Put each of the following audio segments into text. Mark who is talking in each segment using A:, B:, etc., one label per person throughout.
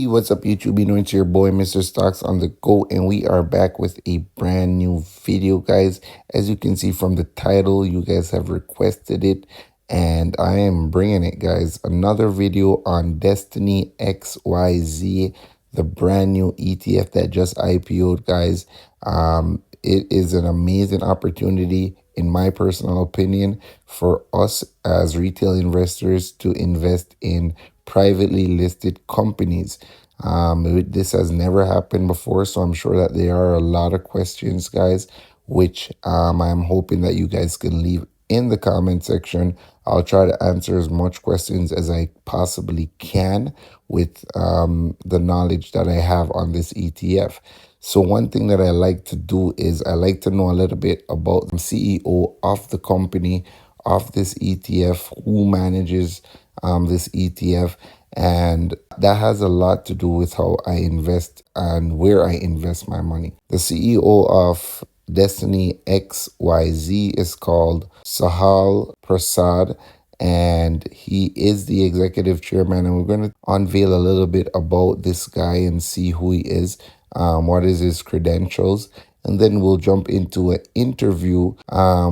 A: What's up YouTube? You know, it's your boy Mr. Stocks on the Go, and we are back with a brand new video, guys. As you can see from the title, you guys have requested it, and I am bringing it, guys. Another video on Destiny XYZ, the brand new ETF that just IPO'd, guys. It is an amazing opportunity, in my personal opinion, for us as retail investors to invest in privately listed companies. This has never happened before, so I'm sure that there are a lot of questions, guys, which I'm hoping that you guys can leave in the comment section. I'll try to answer as much questions as I possibly can with the knowledge that I have on this ETF. So one thing that I like to do is I like to know a little bit about the CEO of the company, of this ETF, who manages this ETF, and that has a lot to do with how I invest and where I invest my money. The CEO of Destiny XYZ is called Sahal Prasad, and he is the executive chairman, and we're going to unveil a little bit about this guy and see who he is, what is his credentials, and then we'll jump into an interview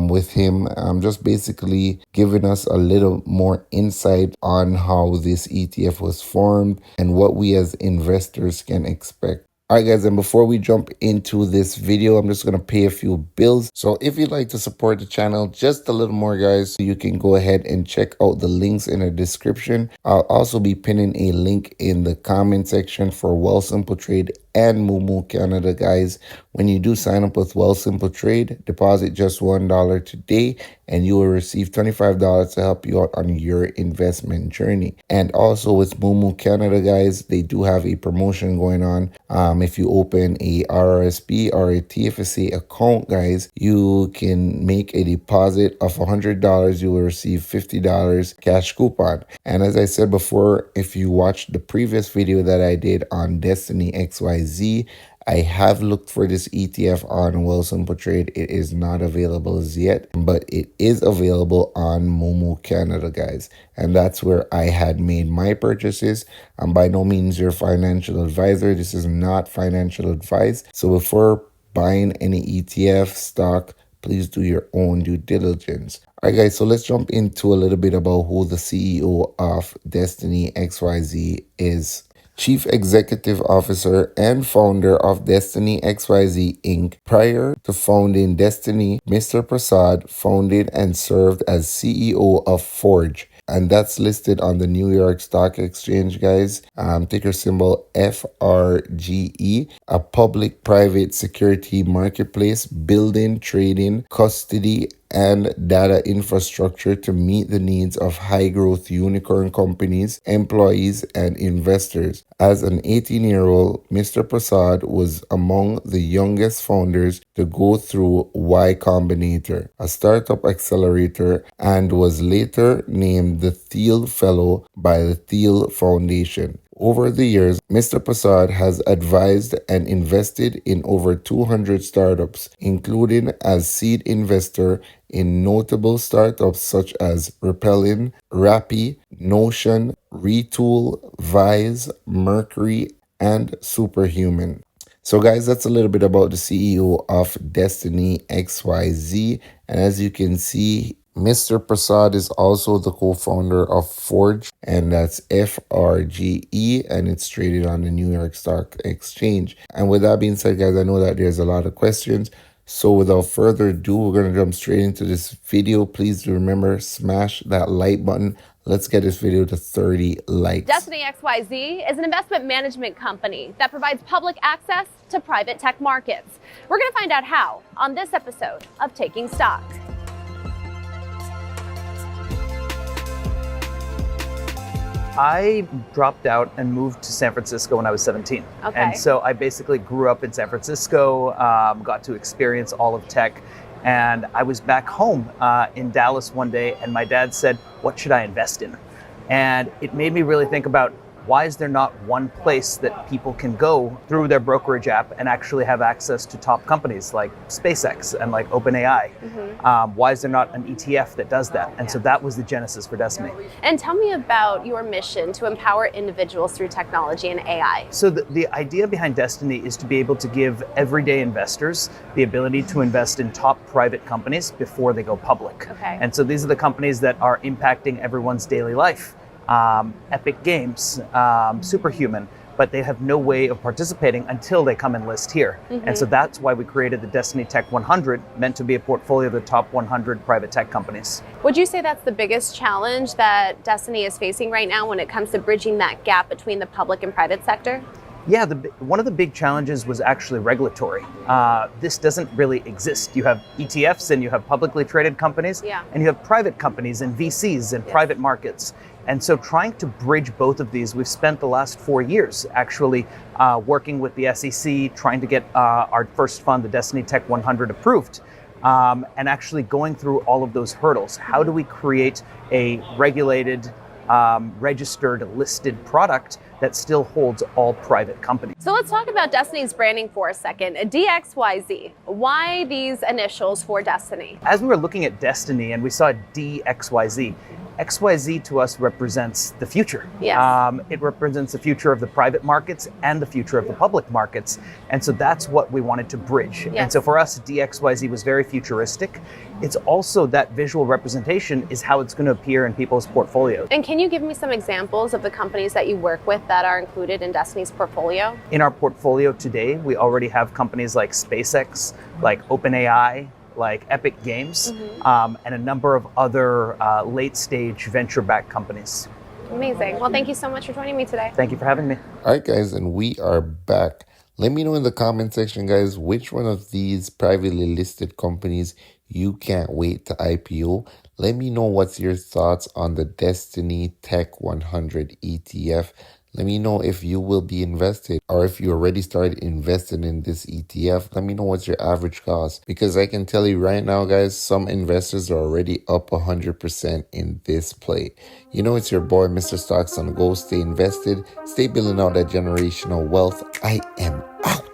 A: with him, just basically giving us a little more insight on how this ETF was formed and what we as investors can expect. Alright guys, and before we jump into this video, I'm just going to pay a few bills. So if you'd like to support the channel just a little more, guys, you can go ahead and check out the links in the description. I'll also be pinning a link in the comment section for Wealthsimple Trade and MooMoo Canada, guys. When you do sign up with Wealthsimple Trade, deposit just $1 today and you will receive $25 to help you out on your investment journey. And also with MooMoo Canada, guys, they do have a promotion going on. If you open a RRSP or a TFSA account, guys, you can make a deposit of $100. You will receive $50 cash coupon. And as I said before, if you watched the previous video that I did on Destiny XYZ, I have looked for this ETF on Wealthsimple Trade. It is not available as yet, but it is available on MooMoo Canada, guys. And that's where I had made my purchases. I'm by no means your financial advisor. This is not financial advice. So before buying any ETF stock, please do your own due diligence. All right, guys, so let's jump into a little bit about who the CEO of Destiny XYZ is. Chief Executive Officer and founder of Destiny XYZ Inc. Prior to founding Destiny, Mr. Prasad founded and served as CEO of Forge, and that's listed on the New York Stock Exchange, guys. Ticker symbol FRGE, a public-private security marketplace building, trading, custody, and data infrastructure to meet the needs of high-growth unicorn companies, employees, and investors. As an 18-year-old, Mr. Prasad was among the youngest founders to go through Y Combinator, a startup accelerator, and was later named the Thiel Fellow by the Thiel Foundation. Over the years, Mr. Prasad has advised and invested in over 200 startups, including as seed investor in notable startups such as Referral, Rappi, Notion, Retool, Vise, Mercury, and Superhuman. So guys, that's a little bit about the CEO of Destiny XYZ. And as you can see, Mr. Prasad is also the co-founder of Forge, and that's FRGE, and it's traded on the New York Stock Exchange. And with that being said, guys, I know that there's a lot of questions. So without further ado, we're going to jump straight into this video. Please remember, smash that like button. Let's get this video to 30 likes.
B: Destiny XYZ is an investment management company that provides public access to private tech markets. We're going to find out how on this episode of Taking Stock.
C: I dropped out and moved to San Francisco when I was 17.
B: Okay.
C: And so I basically grew up in San Francisco, got to experience all of tech. And I was back home in Dallas one day, and my dad said, "What should I invest in?" And it made me really think about why is there not one place that people can go through their brokerage app and actually have access to top companies like SpaceX and like OpenAI? Why is there not an ETF that does that? And so that was the genesis for Destiny.
B: And tell me about your mission to empower individuals through technology and AI.
C: So the idea behind Destiny is to be able to give everyday investors the ability to invest in top private companies before they go public.
B: Okay.
C: And so these are the companies that are impacting everyone's daily life. Epic Games, Superhuman, but they have no way of participating until they come and list here. And so that's why we created the Destiny Tech 100, meant to be a portfolio of the top 100 private tech companies.
B: Would you say that's the biggest challenge that Destiny is facing right now when it comes to bridging that gap between the public and private sector?
C: Yeah, one of the big challenges was actually regulatory. This doesn't really exist. You have ETFs and you have publicly traded companies, and you have private companies and VCs and private markets. And so trying to bridge both of these, we've spent the last 4 years actually working with the SEC, trying to get our first fund, the Destiny Tech 100, approved. And actually going through all of those hurdles. How do we create a regulated, registered, listed product that still holds all private companies?
B: So let's talk about Destiny's branding for a second. DXYZ. Why these initials for Destiny?
C: As we were looking at Destiny and we saw DXYZ, XYZ to us represents the future.
B: Yes.
C: It represents the future of the private markets and the future of the public markets. And so that's what we wanted to bridge.
B: Yes.
C: And so for us, DXYZ was very futuristic. It's also that visual representation is how it's going to appear in people's portfolios.
B: And can you give me some examples of the companies that you work with that are included in Destiny's portfolio?
C: In our portfolio today, we already have companies like SpaceX, like OpenAI, like Epic Games, and a number of other late-stage venture-backed companies.
B: Amazing. Well, thank you so much for joining me today.
C: Thank you for having me.
A: All right, guys, and we are back. Let me know in the comment section, guys, which one of these privately listed companies you can't wait to IPO. Let me know what's your thoughts on the Destiny Tech 100 ETF. Let me know if you will be invested or if you already started investing in this ETF. Let me know what's your average cost, because I can tell you right now, guys, some investors are already up 100% in this play. You know, it's your boy, Mr. Stocks on the Go. Stay invested. Stay building out that generational wealth. I am out.